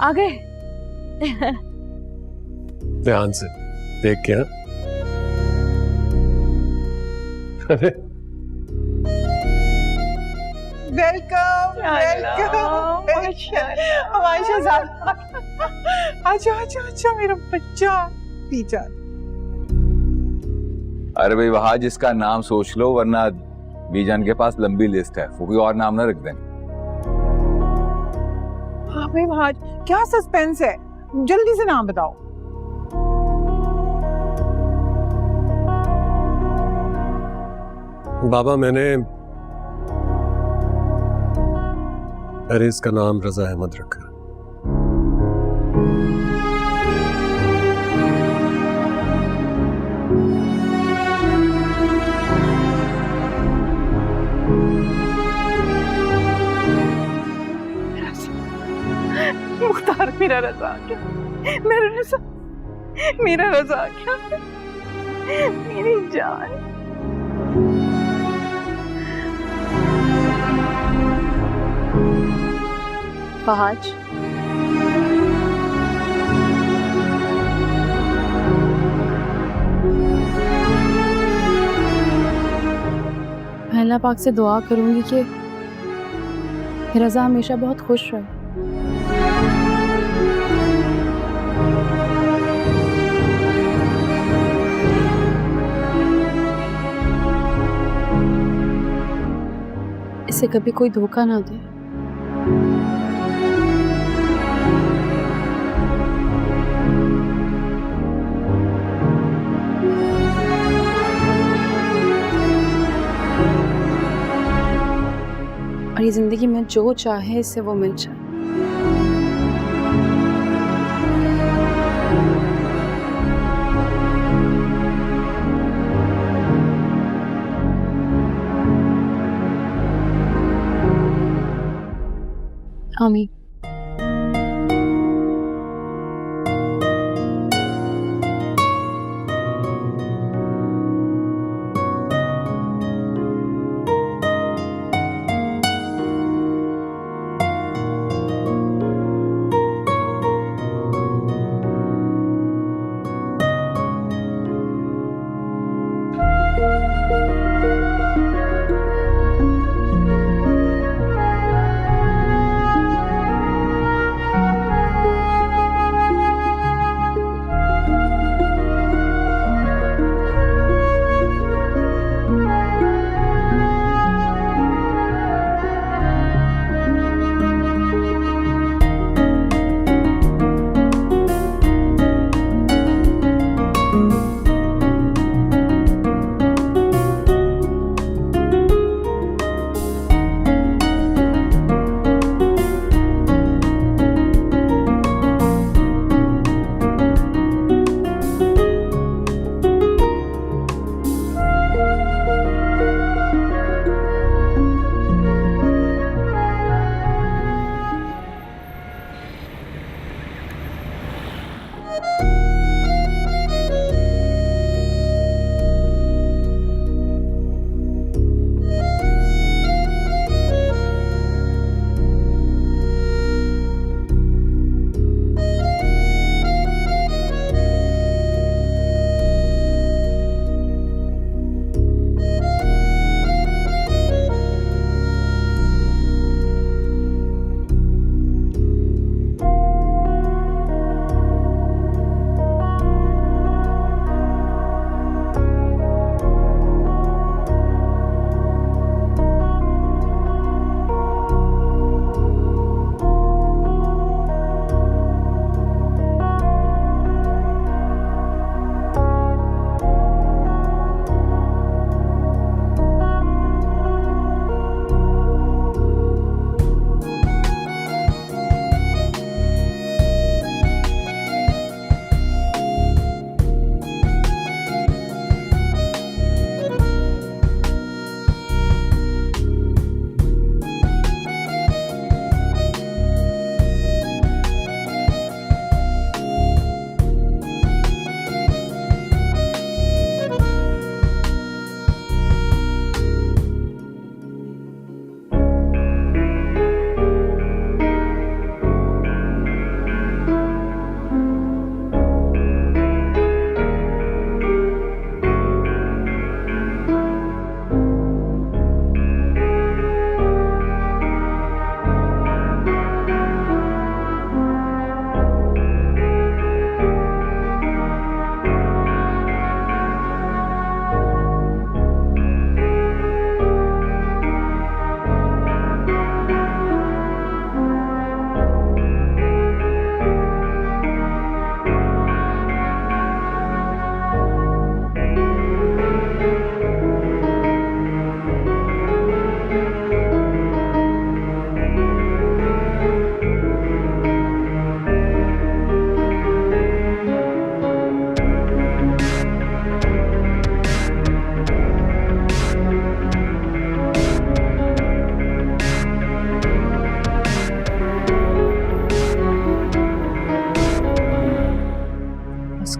आ गए। ध्यान से देख के। अरे वेलकम हमारी शहजादा। अच्छा अच्छा अच्छा मेरा बच्चा पीछा। अरे भाई वहां जिसका नाम सोच लो, वरना बीजान के पास लंबी लिस्ट है, वो कोई और नाम ना रख दें। हाँ भाई वहां क्या सस्पेंस है, जल्दी से नाम बताओ। बाबा मैंने अरे इसका नाम रजा अहमद रखा। मुख्तार मेरा रजा क्या, मेरा रजा, मेरा रजा क्या, मेरी जान। फहाज मैं अल्लाह पाक से दुआ करूंगी कि रजा हमेशा बहुत खुश रहे। इसे कभी कोई धोखा ना दे। और ये जिंदगी में जो चाहे इससे वो मिल जाए। आमीन।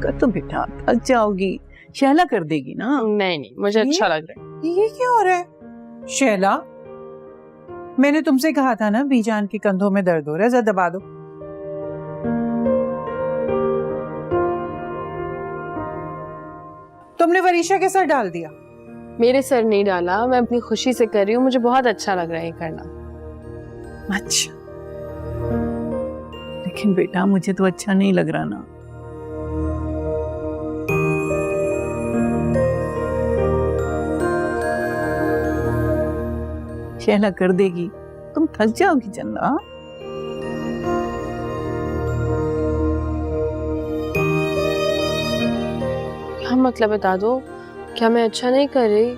कर तो बेटा, थक जाओगी। शैला कर देगी ना। नहीं नहीं, मुझे अच्छा लग रहा है। ये क्या हो रहा है शैला? मैंने तुमसे कहा था ना बीजान के कंधों में दर्द हो रहा है, जरा दबा दो। तुमने वरीशा के सर डाल दिया? मेरे सर नहीं डाला, मैं अपनी खुशी से कर रही हूँ, मुझे बहुत अच्छा लग रहा है ये करना। अच्छा, लेकिन बेटा मुझे तो अच्छा नहीं लग रहा ना। शैला कर देगी, तुम थक जाओगी चंदा। क्या मतलब बता दो, क्या मैं अच्छा नहीं कर रही?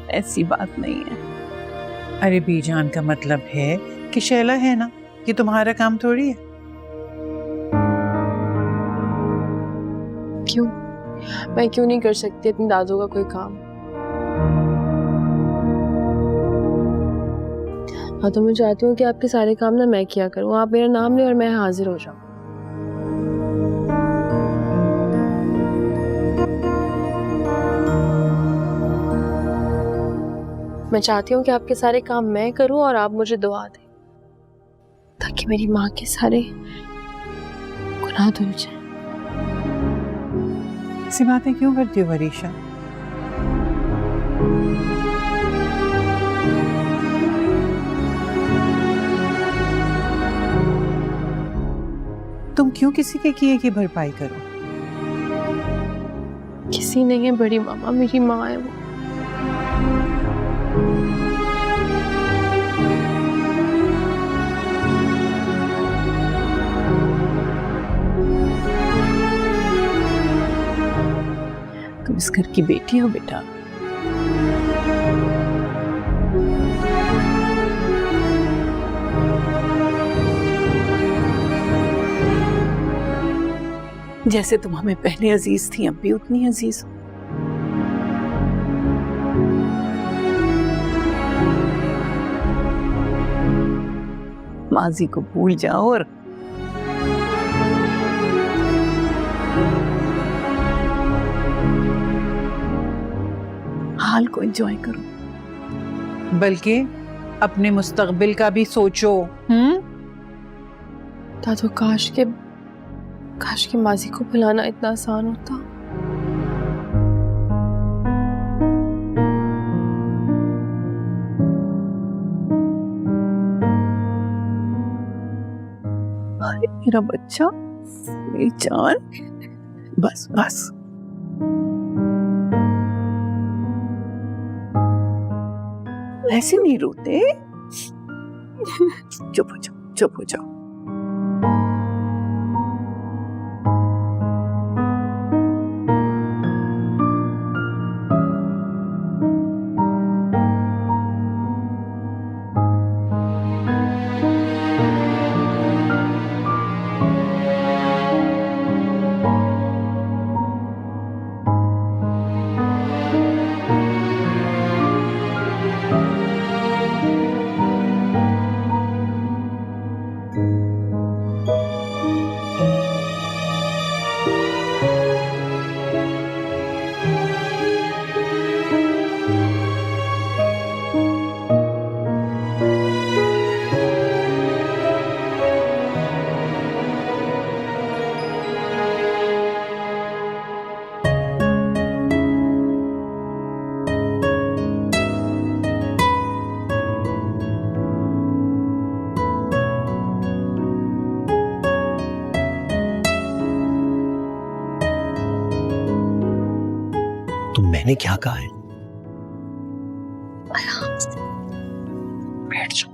ऐसी बात नहीं है। अरे बीजान का मतलब है कि शैला है ना, ये तुम्हारा काम थोड़ी है। क्यों? मैं क्यों नहीं कर सकती अपनी दादू का कोई काम? हाँ, तो मैं चाहती हूँ कि आपके सारे काम ना मैं किया करूँ, आप मेरा नाम लें और मैं हाजिर हो जाऊँ। मैं चाहती हूँ कि आपके सारे काम मैं करूँ और आप मुझे दुआ दें, ताकि मेरी माँ के सारे गुनाह धुल जाए। ऐसी बातें क्यों करती हो वरीशा? तुम क्यों किसी के किए की भरपाई करो? किसी नहीं है बड़ी मामा, मेरी माँ है वो। तुम इस घर की बेटी हो बेटा। जैसे तुम हमें पहले अजीज थी, अब भी उतनी अजीज हो। माजी को भूल जाओ और हाल को एंजॉय करो। बल्कि अपने मुस्तकबिल का भी सोचो। दादू, काश के माजी को भुलाना इतना आसान होता। अरे मेरा बच्चा, मेरी जान, बस बस। ऐसे नहीं रोते। चुप हो जाओ, चुप हो जाओ। मैंने क्या कहा है? आराम से बैठ जाओ।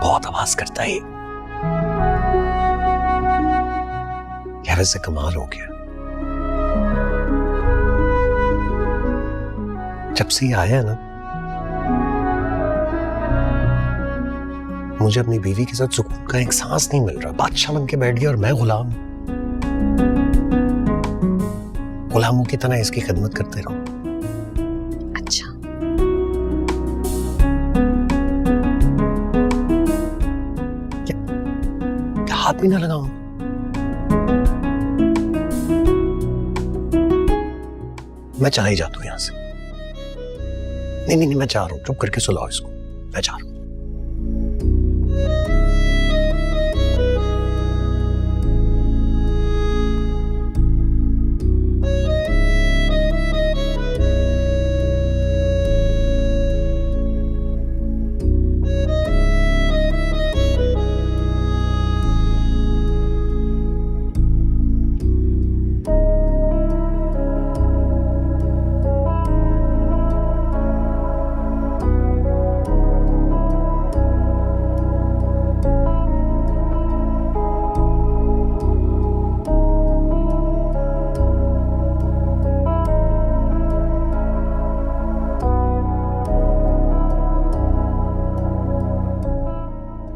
बहुत आवाज करता है यार, वैसे कमाल हो गया। जब से ये आया ना, मुझे अपनी बीवी के साथ सुकून का एहसास नहीं मिल रहा। बादशाह बन के बैठ गया और मैं गुलाम, गुलामों की तरह इसकी खिदमत करते रहो। अच्छा, हाथ भी ना लगाऊं। मैं चला ही जाता हूं यहां से। नहीं, मैं जा रहा हूं। चुप करके सुलाओ इसको। मैं जा रहा हूं।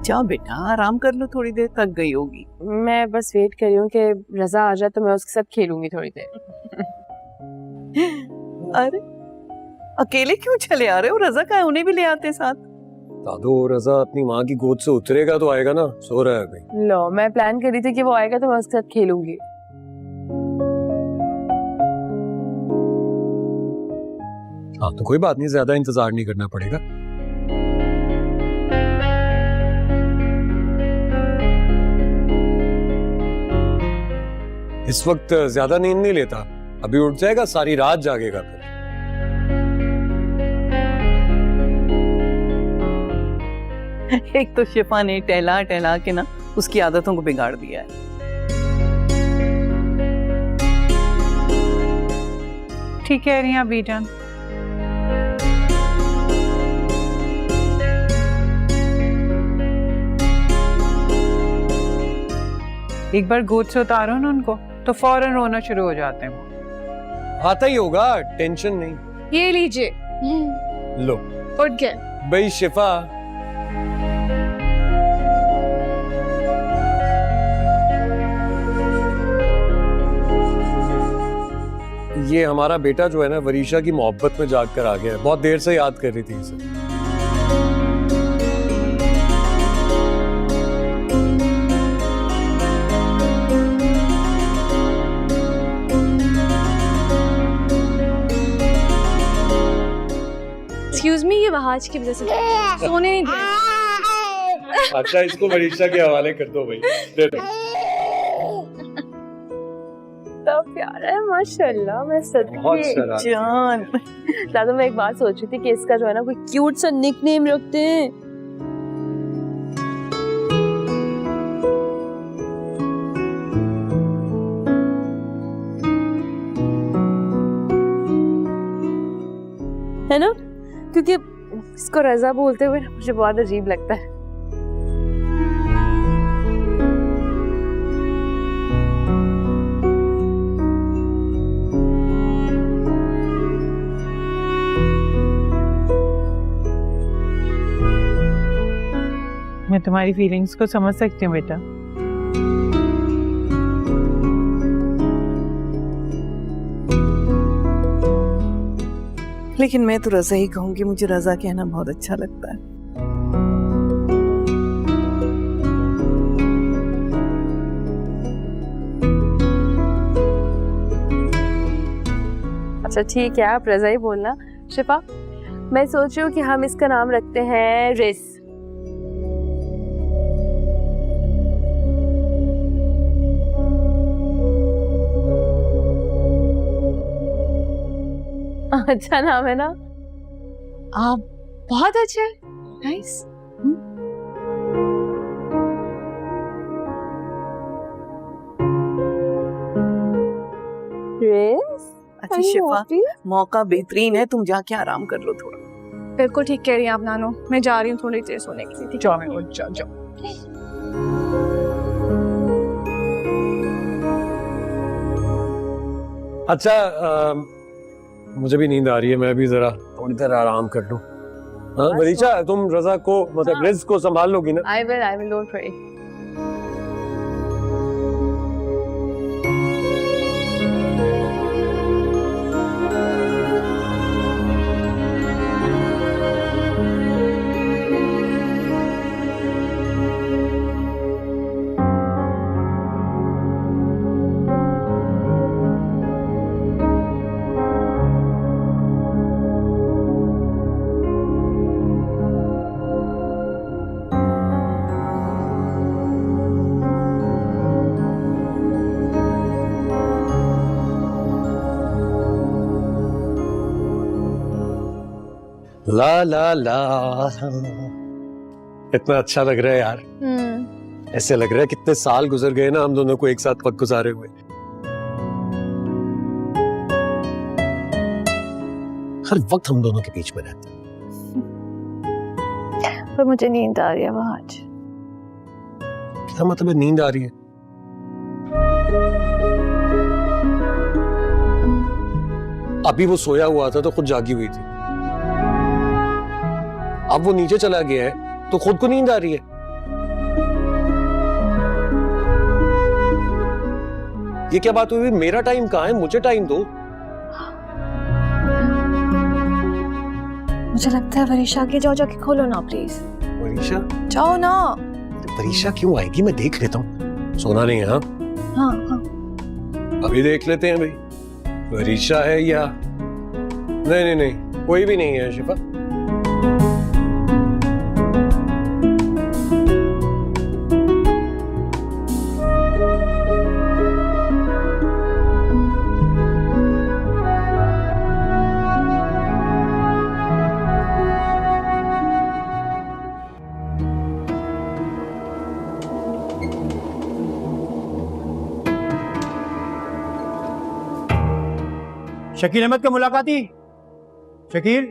जाओ बेटा, आराम कर लो, थोड़ी देर थक गई होगी। मैं बस वेट कर रही हूँ कि रजा आ जाए तो मैं उसके साथ खेलूंगी थोड़ी देर। अरे अकेले क्यों चले आ रहे हो? रजा का है, उन्हें भी ले आते साथ। दादू, रजा अपनी माँ की गोद से उतरेगा तो आएगा ना। सो रहा है अभी। लो, मैं प्लान कर रही थी कि वो आएगा तो मैं उसके साथ खेलूंगी। हाँ तो कोई बात नहीं, ज्यादा इंतजार नहीं करना पड़ेगा। इस वक्त ज्यादा नींद नहीं लेता, अभी उठ जाएगा, सारी रात जागेगा फिर। एक तो शिफा ने टहला टहला के ना उसकी आदतों को बिगाड़ दिया है। ठीक है रिया बीजान। एक बार गोद से उतारो ना उनको तो फौरन रोना शुरू हो जाते हैं। आता ही होगा, टेंशन नहीं। ये लीजिए। लो उठ गए। भाई शिफा, ये हमारा बेटा जो है ना, वरीशा की मोहब्बत में जाग कर आ गया है। बहुत देर से याद कर रही थी इसे। एक्सक्यूज मी, ये वहाज की वजह से सोने नहीं दिया। अच्छा, इसको वरीशा के हवाले कर दो भाई। दे दो। तो प्यारा है माशाल्लाह। मैं बहुत सदके शरारती। जान। दादा, मैं एक बात सोच रही थी कि इसका जो है ना कोई क्यूट सा निक नेम रखते हैं। है ना, क्योंकि इसको रजा बोलते हुए मुझे बहुत अजीब लगता है। मैं तुम्हारी फीलिंग्स को समझ सकती हूँ बेटा। लेकिन मैं तो रजा ही कहूंगी, मुझे रजा कहना बहुत अच्छा लगता है। अच्छा ठीक है, आप रजा ही बोलना। शिफा, मैं सोच रही हूँ कि हम इसका नाम रखते हैं रिस। अच्छा नाम है ना? आप बहुत अच्छे हैं। नाइस। रिस, अच्छा शिफा, मौका बेहतरीन है, तुम जाके आराम कर लो थोड़ा। बिल्कुल ठीक कह रही हैं आप नानो। मैं जा रही हूँ थोड़ी देर सोने के लिए। जाओ मैं उठ जाओ। अच्छा, मुझे भी नींद आ रही है, मैं भी जरा थोड़ी देर आराम कर लूं। हाँ वरीशा, तुम रजा को मतलब रिज को संभाल लोगी ना? I will, don't worry. ला ला ला, इतना अच्छा लग रहा है यार। ऐसे लग रहा है कितने साल गुजर गए ना हम दोनों को एक साथ वक्त गुजारे हुए। हर वक्त हम दोनों के बीच में रहते हैं। पर मुझे नींद आ रही है वहाँ आज। क्या मतलब है नींद आ रही है? अभी वो सोया हुआ था तो खुद जागी हुई थी, अब वो नीचे चला गया है तो खुद को नींद आ रही है। ये क्या बात हुई? मेरा टाइम कहाँ है? मुझे टाइम दो। मुझे लगता है वरीशा के जाओ, जाके खोलो ना प्लीज। वरीशा? जाओ ना। वरीशा क्यों आएगी? मैं देख लेता हूँ। सोना नहीं है? हाँ हाँ हाँ। अभी देख लेते हैं भाई, वरीशा है या नहीं। नहीं नहीं, कोई भी नहीं है शिफा। शकील अहमद की मुलाकाती। शकील,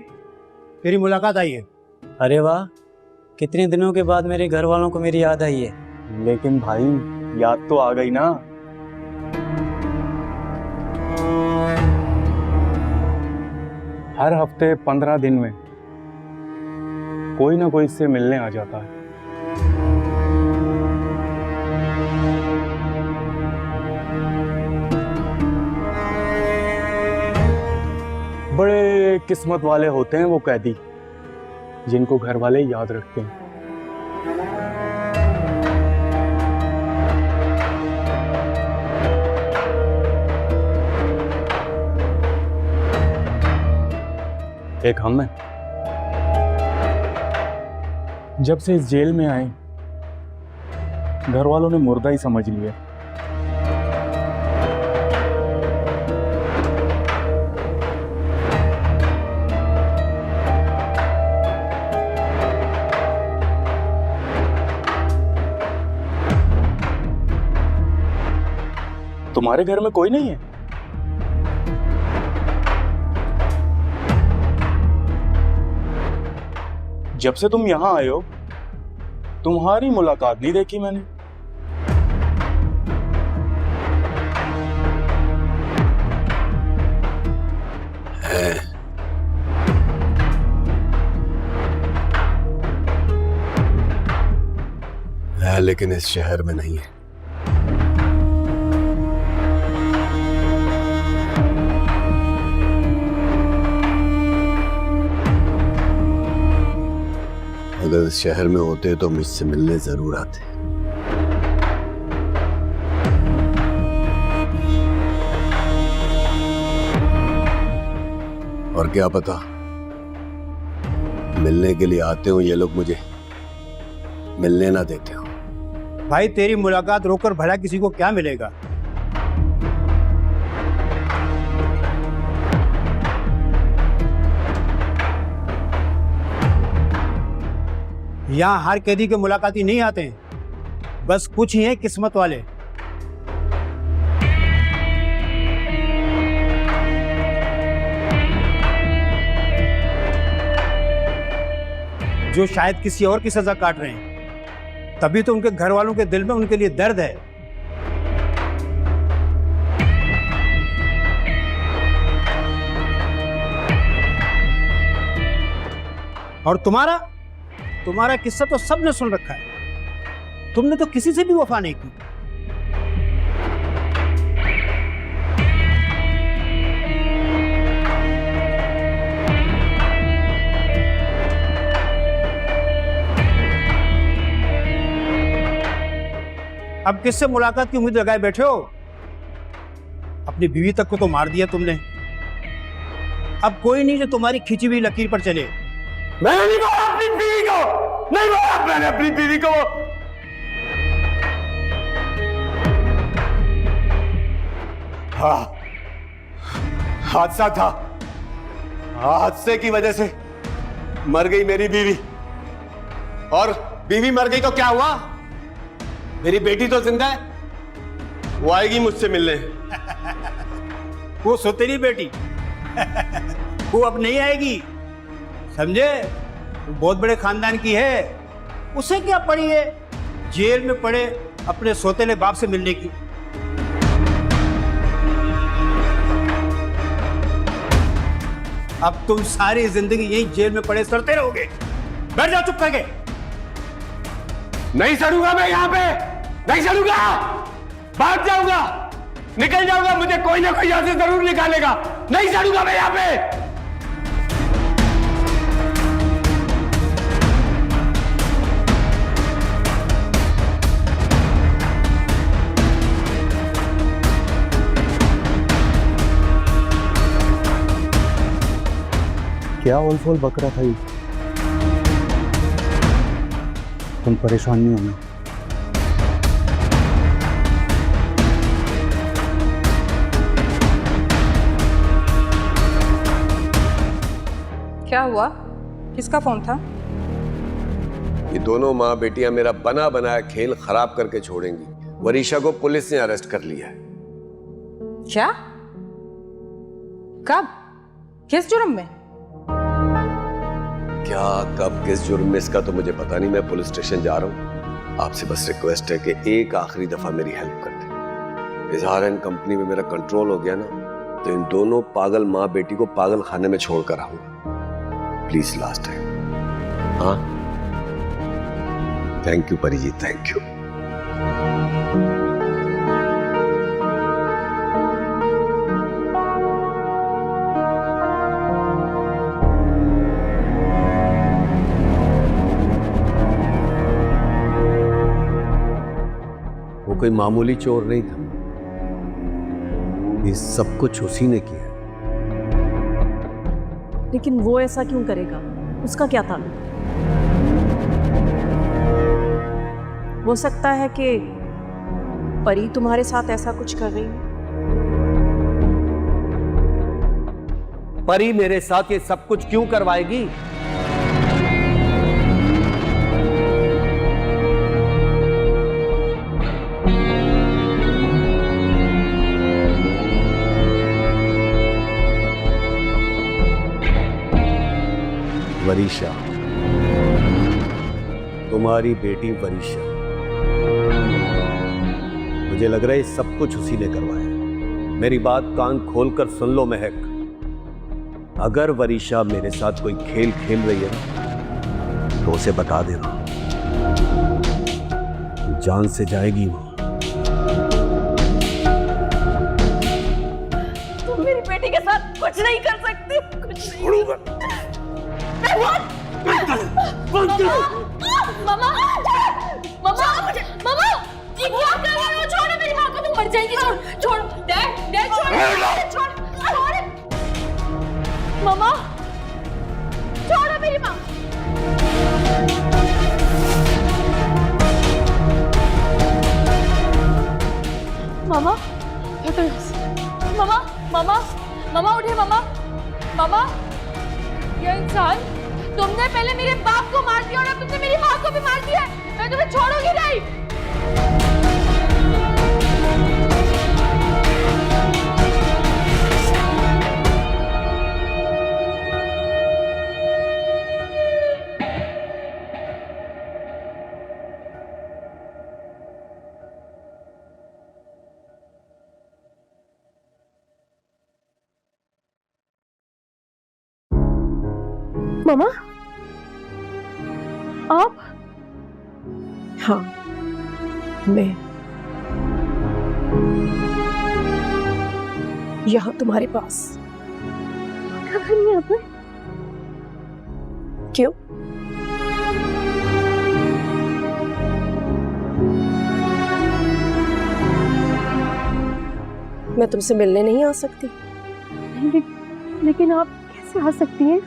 तेरी मुलाकात आई है। अरे वाह, कितने दिनों के बाद मेरे घर वालों को मेरी याद आई है। लेकिन भाई याद तो आ गई ना। हर हफ्ते 15 दिन में कोई ना कोई इससे मिलने आ जाता है। बड़े किस्मत वाले होते हैं वो कैदी जिनको घर वाले याद रखते हैं। एक हम हैं। जब से इस जेल में आए घर वालों ने मुर्दा ही समझ लिया। तुम्हारे घर में कोई नहीं है? जब से तुम यहां आए हो तुम्हारी मुलाकात नहीं देखी मैंने। है लेकिन इस शहर में नहीं है। अगर इस शहर में होते तो मुझसे मिलने जरूर आते। और क्या पता मिलने के लिए आते हो ये लोग मुझे मिलने ना देते हो। भाई तेरी मुलाकात रोककर भला किसी को क्या मिलेगा? यहाँ हर कैदी के मुलाकाती नहीं आते हैं, बस कुछ ही हैं किस्मत वाले। जो शायद किसी और की सजा काट रहे हैं, तभी तो उनके घर वालों के दिल में उनके लिए दर्द है। और तुम्हारा किस्सा तो सबने सुन रखा है। तुमने तो किसी से भी वफा नहीं की। अब किससे मुलाकात की उम्मीद लगाए बैठे हो? अपनी बीवी तक को तो मार दिया तुमने। अब कोई नहीं जो तुम्हारी खींची हुई लकीर पर चले। मैंने नहीं मारा अपनी बीवी को, नहीं मारा मैंने अपनी बीवी को। हाँ, हादसा था। हादसे की वजह से मर गई मेरी बीवी, और बीवी मर गई तो क्या हुआ? मेरी बेटी तो जिंदा है, वो आएगी मुझसे मिलने। वो सौतेली बेटी वो अब नहीं आएगी, समझे? वो बहुत बड़े खानदान की है, उसे क्या पड़ी है जेल में पड़े अपने सौतेले बाप से मिलने की। अब तुम सारी जिंदगी यही जेल में पड़े सड़ते रहोगे। बैठ जाओ चुप करके। नहीं सड़ूंगा मैं यहाँ पे, नहीं सड़ूंगा, भाग जाऊंगा, निकल जाऊंगा, मुझे कोई ना कोई यहाँ से जरूर निकालेगा। नहीं सड़ूंगा मैं यहाँ पे। क्या ओलफोल बक रहा था ये? तुम परेशान नहीं होना। क्या हुआ? किसका फोन था? ये दोनों माँ बेटियां मेरा बना बनाया खेल खराब करके छोड़ेंगी। वरीशा को पुलिस ने अरेस्ट कर लिया है। क्या? कब? किस जुर्म में? क्या कब किस जुर्म में, इसका तो मुझे पता नहीं। मैं पुलिस स्टेशन जा रहा हूँ। आपसे बस रिक्वेस्ट है कि एक आखिरी दफा मेरी हेल्प कर दें। इजहार एंड कंपनी में मेरा कंट्रोल हो गया ना, तो इन दोनों पागल माँ बेटी को पागल खाने में छोड़कर आऊंगा। Please last time. हाँ, थैंक यू परी जी, थैंक यू। वो कोई मामूली चोर नहीं था, ये सब कुछ उसी ने किया। लेकिन वो ऐसा क्यों करेगा? उसका क्या था? हो सकता है कि परी तुम्हारे साथ ऐसा कुछ कर रही है। परी मेरे साथ ये सब कुछ क्यों करवाएगी? वरीशा, तुम्हारी बेटी वरीशा, मुझे लग रहा है सब कुछ उसी ने करवाया। मेरी बात कान खोलकर सुन लो महक, अगर वरीशा मेरे साथ कोई खेल खेल रही है ना, तो उसे बता देना, जान से जाएगी वो। तुम मेरी बेटी के साथ कुछ नहीं कर सकती, कुछ नहीं। मामा, मामा, मामा, ये क्या कर रहे हो? छोड़ो मेरी माँ को, तुम मर जाएगी। छोड़ो, डैड, छोड़, मामा, छोड़ो मेरी माँ। मामा, मामा, मामा उठे, मामा, ये इंसान, तुमने पहले मेरे बाप को मार दिया और अब तुमने मेरी माँ को भी मार दिया। मैं तुम्हें छोड़ूंगी नहीं। मामा, आप? हाँ, मैं यहाँ तुम्हारे पास। क्या कर रही हैं यहाँ पे? क्यों? मैं तुमसे मिलने नहीं आ सकती? लेकिन आप कैसे आ सकती हैं?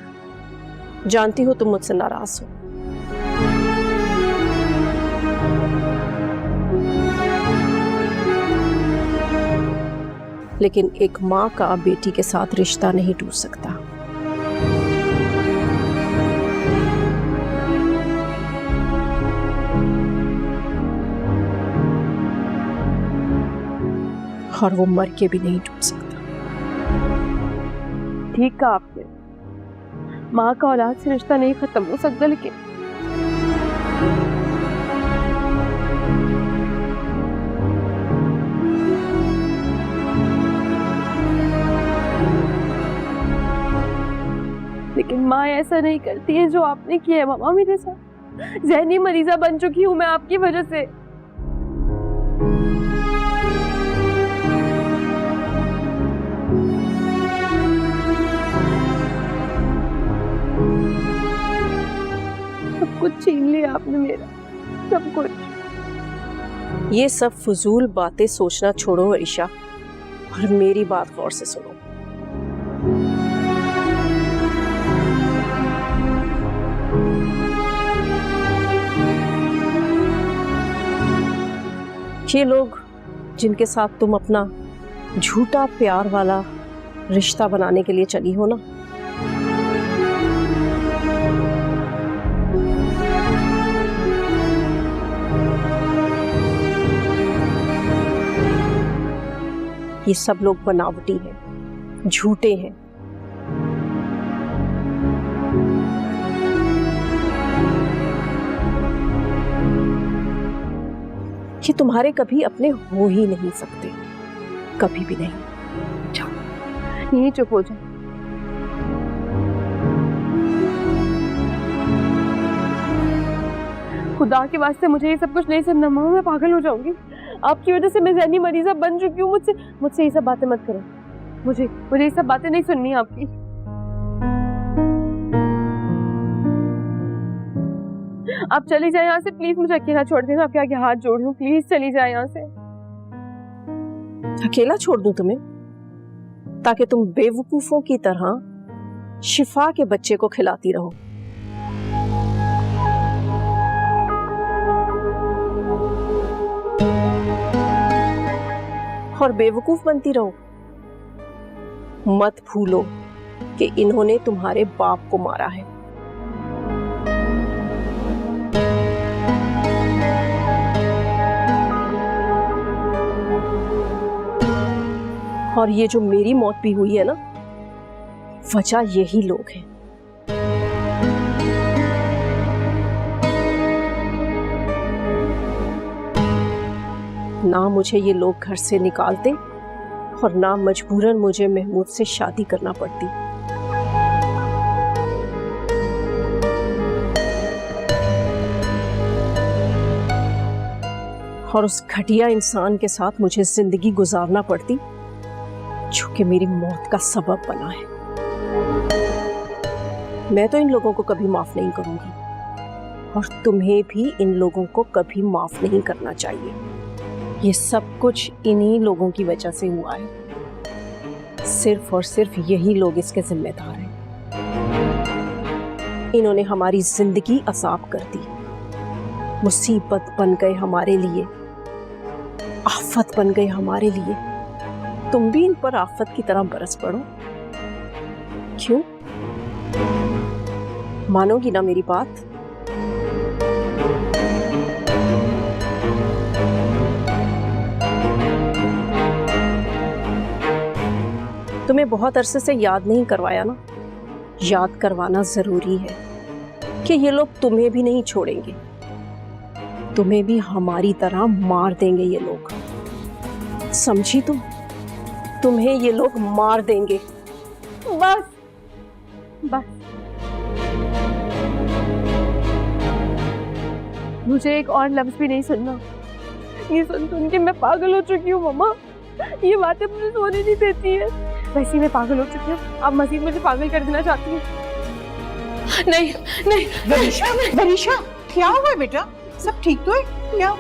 जानती हो तुम मुझसे नाराज हो। लेकिन एक माँ का बेटी के साथ रिश्ता नहीं टूट सकता। और वो मर के भी नहीं टूट सकता। ठीक कहा आपने, माँ का औलाद से रिश्ता नहीं खत्म हो सकता, लेकिन माँ ऐसा नहीं करती है जो आपने किया है मामा मेरे साथ। जहनी मरीजा बन चुकी हूँ मैं आपकी वजह से। सब कुछ छीन लिया आपने मेरा, सब कुछ। ये सब फजूल बातें सोचना छोड़ो अरीशा, और मेरी बात गौर से सुनो। ये लोग जिनके साथ तुम अपना झूठा प्यार वाला रिश्ता बनाने के लिए चली हो ना, ये सब लोग बनावटी हैं, झूठे हैं। ये तुम्हारे कभी अपने हो ही नहीं सकते, कभी भी नहीं। जाओ, यही चुप हो जाओ। खुदा के वास्ते मुझे ये सब कुछ नहीं सुनना मामा, मैं पागल हो जाऊंगी। आपकी वजह से मैं जहनी मरीजा बन चुकी हूँ। मुझसे ये सब बातें मत करो। मुझे ये सब बातें नहीं सुननी आपकी। आप चली जाए यहाँ से प्लीज, मुझे अकेला छोड़ देना। आपके आगे हाथ जोड़ लूं, प्लीज चली जाए यहाँ से। अकेला छोड़ दूं तुम्हें, ताकि तुम बेवकूफों की तरह शिफा के बच्चे को खिलाती रहो। और बेवकूफ बनती रहो। मत भूलो कि इन्होंने तुम्हारे बाप को मारा है। और ये जो मेरी मौत भी हुई है ना, वजह यही लोग हैं। ना मुझे ये लोग घर से निकालते और ना मजबूरन मुझे महमूद से शादी करना पड़ती। और उस घटिया इंसान के साथ मुझे जिंदगी गुजारना पड़ती जो कि मेरी मौत का सबब बना है। मैं तो इन लोगों को कभी माफ नहीं करूंगी, और तुम्हें भी इन लोगों को कभी माफ नहीं करना चाहिए। ये सब कुछ इन्हीं लोगों की वजह से हुआ है। सिर्फ और सिर्फ यही लोग इसके जिम्मेदार हैं। इन्होंने हमारी जिंदगी असाब कर दी, मुसीबत बन गए हमारे लिए, आफत बन गए हमारे लिए। तुम भी इन पर आफत की तरह बरस पड़ो। क्यों? मानोगी ना मेरी बात? तुम्हें बहुत अरसे से याद नहीं करवाया ना, याद करवाना जरूरी है कि ये लोग तुम्हें भी नहीं छोड़ेंगे, तुम्हें भी हमारी तरह मार देंगे ये लोग। समझी तुम? तुम्हें ये लोग मार देंगे। बस बस, मुझे एक और लफ्ज भी नहीं सुनना। ये सुन के मैं पागल हो चुकी हूँ मामा। ये बातें मुझे सोने नहीं देती है। वैसे मैं पागल हो चुकी हूँ, आप मजीद मुझे पागल कर देना चाहती हूँ। नहीं नहीं वरीशा, क्या हुआ है बेटा? सब ठीक तो है? क्या?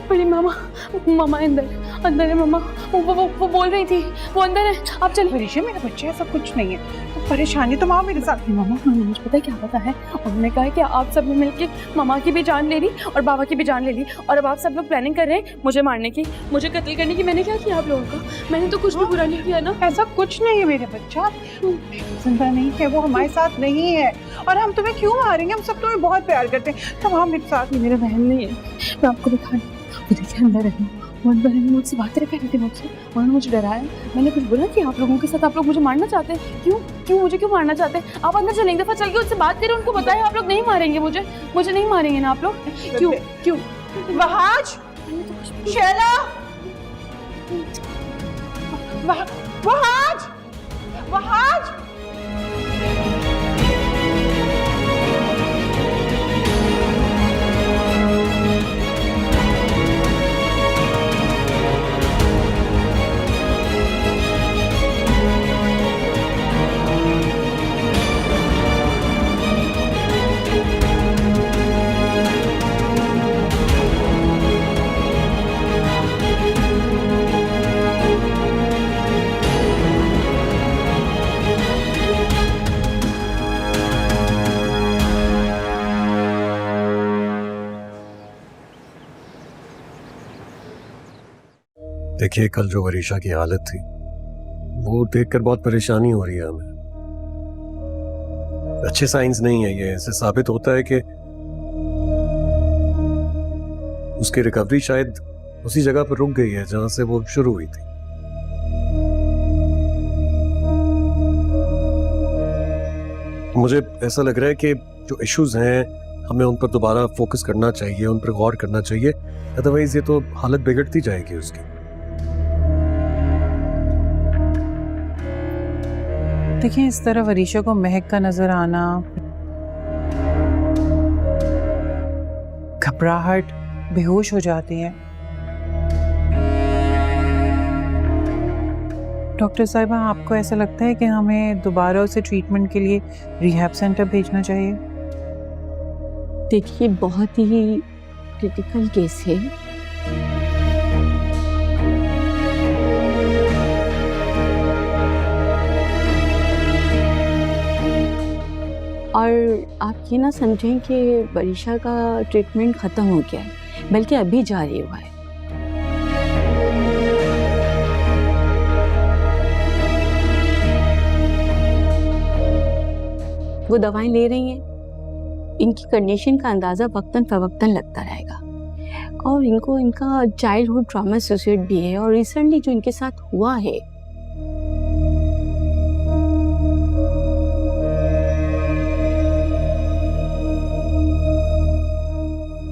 बड़ी मामा अंदर है मामा। वो बोल रही थी, वो अंदर है। आप चलिए। वरीशा मेरा बच्चा है, सब कुछ नहीं है, तो परेशानी तो माँ मेरे साथ। मामा मुझे पता है क्या पता है। उन्होंने कहा है कि आप सब ने मिलके मामा की भी जान ले ली और बाबा की भी जान ले ली, और अब आप सब लोग प्लानिंग कर रहे हैं मुझे मारने की, मुझे कत्ल करने की। मैंने क्या किया आप लोगों का? मैंने तो कुछ भी बुरा नहीं किया ना। ऐसा कुछ नहीं है मेरे बच्चा, जिंदा नहीं है, वो हमारे साथ नहीं है। और हम तुम्हें क्यों मारेंगे? हम सब तुम्हें बहुत प्यार करते हैं। तुम मेरे साथ। मेरा बहन नहीं है, मैं आपको दिखा। देखिए अंदर है, मुझे मुझसे बातें कर रहे थे मुझसे, उन्होंने मुझे डराया। मैंने कुछ बोला कि आप लोगों के साथ आप लोग मुझे मारना चाहते हैं? क्यों मुझे क्यों मारना चाहते हैं? आप अंदर चलें, एक दफा चल के उससे बात करें, उनको बताएं आप लोग नहीं मारेंगे मुझे नहीं मारेंगे ना आप लोग? क्यों? वहाज, शैला, वहाज, वहाज। देखिए, कल जो वरीशा की हालत थी वो देखकर बहुत परेशानी हो रही है हमें। अच्छे साइंस नहीं है ये, इससे साबित होता है कि उसकी रिकवरी शायद उसी जगह पर रुक गई है जहां से वो शुरू हुई थी। मुझे ऐसा लग रहा है कि जो इश्यूज हैं हमें उन पर दोबारा फोकस करना चाहिए, उन पर गौर करना चाहिए, अदरवाइज ये तो हालत बिगड़ती जाएगी उसकी। देखिए, इस तरह वरीशा को महक का नजर आना, घबराहट, बेहोश हो जाती है। डॉक्टर साहिबा, आपको ऐसा लगता है कि हमें दोबारा उसे ट्रीटमेंट के लिए रिहैब सेंटर भेजना चाहिए? देखिए, बहुत ही क्रिटिकल केस है। और आप ये ना समझें कि वरीशा का ट्रीटमेंट ख़त्म हो गया है, बल्कि अभी जारी हुआ है। वो दवाएं ले रही हैं, इनकी कंडीशन का अंदाज़ा वक्तन फवक्तन लगता रहेगा। और इनको इनका चाइल्डहुड ट्रॉमा एसोसिएट भी है, और रिसेंटली जो इनके साथ हुआ है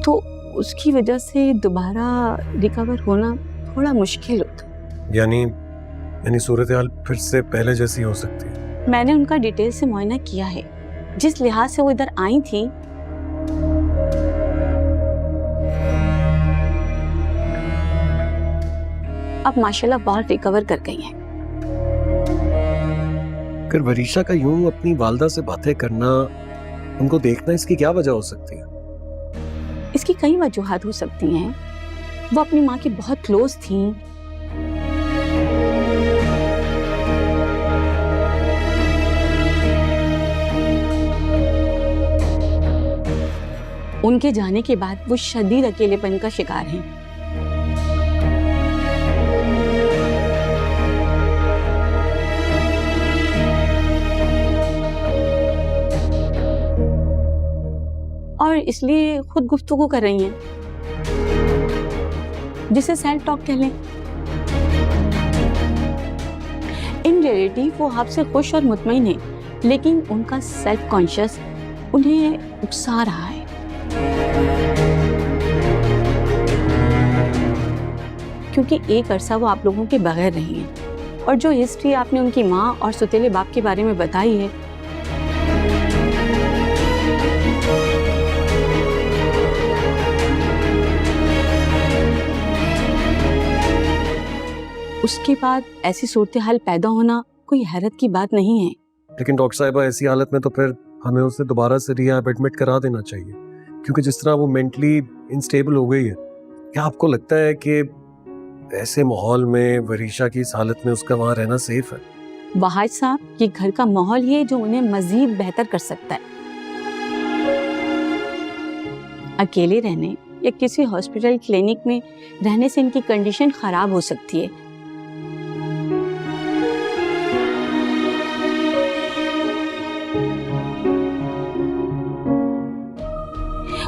तो उसकी वजह से दोबारा रिकवर होना थोड़ा मुश्किल होता। यानी सूरत हाल फिर से पहले जैसी हो सकती है? मैंने उनका डिटेल से मुआयना किया है। जिस लिहाज से वो इधर आई थी, अब माशाल्लाह बहुत रिकवर कर गई हैं। अगर वरीशा का यूं अपनी वालदा से बातें करना, उनको देखना, इसकी क्या वजह हो सकती है? इसकी कई वजूहात हो सकती हैं। वो अपनी माँ की बहुत क्लोज थी। उनके जाने के बाद वो शदीद अकेलेपन का शिकार हैं। और इसलिए खुद गुफ्तगू कर रही हैं, जिसे सेल्फ टॉक कह लें। इन रियलिटी वो आपसे खुश और मुतमईन है, लेकिन उनका सेल्फ कॉन्शियस उन्हें उकसा रहा है। क्योंकि एक अरसा वो आप लोगों के बगैर रही हैं, और जो हिस्ट्री आपने उनकी माँ और सुतीले बाप के बारे में बताई है, उसके बाद ऐसी सूरत हाल पैदा होना कोई हैरत की बात नहीं है। लेकिन डॉक्टर साहिबा, ऐसी हालत में तो फिर हमें उसे दोबारा से रिहैब एडमिट करा देना चाहिए, क्योंकि जिस तरह वो मेंटली इनस्टेबल हो गई है। क्या आपको लगता है कि ऐसे माहौल में वरीशा की इस हालत में उसका वहाँ रहना सेफ है? वहाज साहब, ये घर का माहौल ही है जो उन्हें मजीद बेहतर कर सकता है। अकेले रहने या किसी हॉस्पिटल क्लिनिक में रहने से इनकी कंडीशन खराब हो सकती है।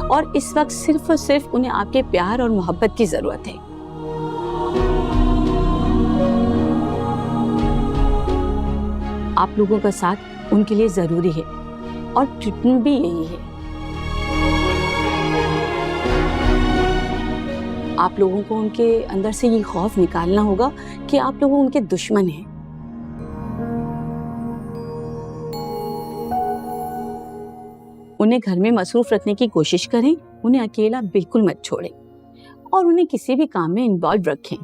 और इस वक्त सिर्फ और सिर्फ उन्हें आपके प्यार और मोहब्बत की जरूरत है। आप लोगों का साथ उनके लिए ज़रूरी है और ट्रीटमेंट भी यही है। आप लोगों को उनके अंदर से ये खौफ निकालना होगा कि आप लोग उनके दुश्मन हैं। उन्हें घर में मसरूफ रखने की कोशिश करें, उन्हें अकेला बिल्कुल मत छोड़ें और उन्हें किसी भी काम में इन्वॉल्व रखें।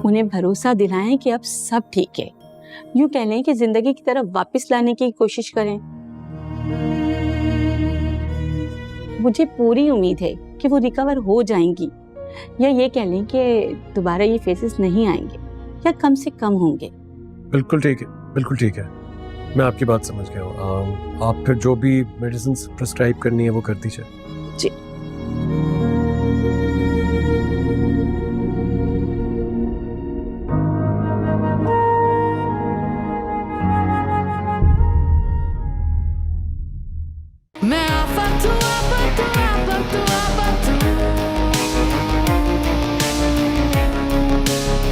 उन्हें भरोसा दिलाएं कि अब सब ठीक है। यूं कह लें कि जिंदगी की तरफ वापस लाने की कोशिश करें। मुझे पूरी उम्मीद है कि वो रिकवर हो जाएंगी, या ये कह लें कि दोबारा ये फेसेस नहीं आएंगे या कम से कम होंगे। बिल्कुल ठीक है, बिल्कुल ठीक है, मैं आपकी बात समझ गया हूँ। आप फिर जो भी मेडिसिन प्रिस्क्राइब करनी है वो कर दीजिए।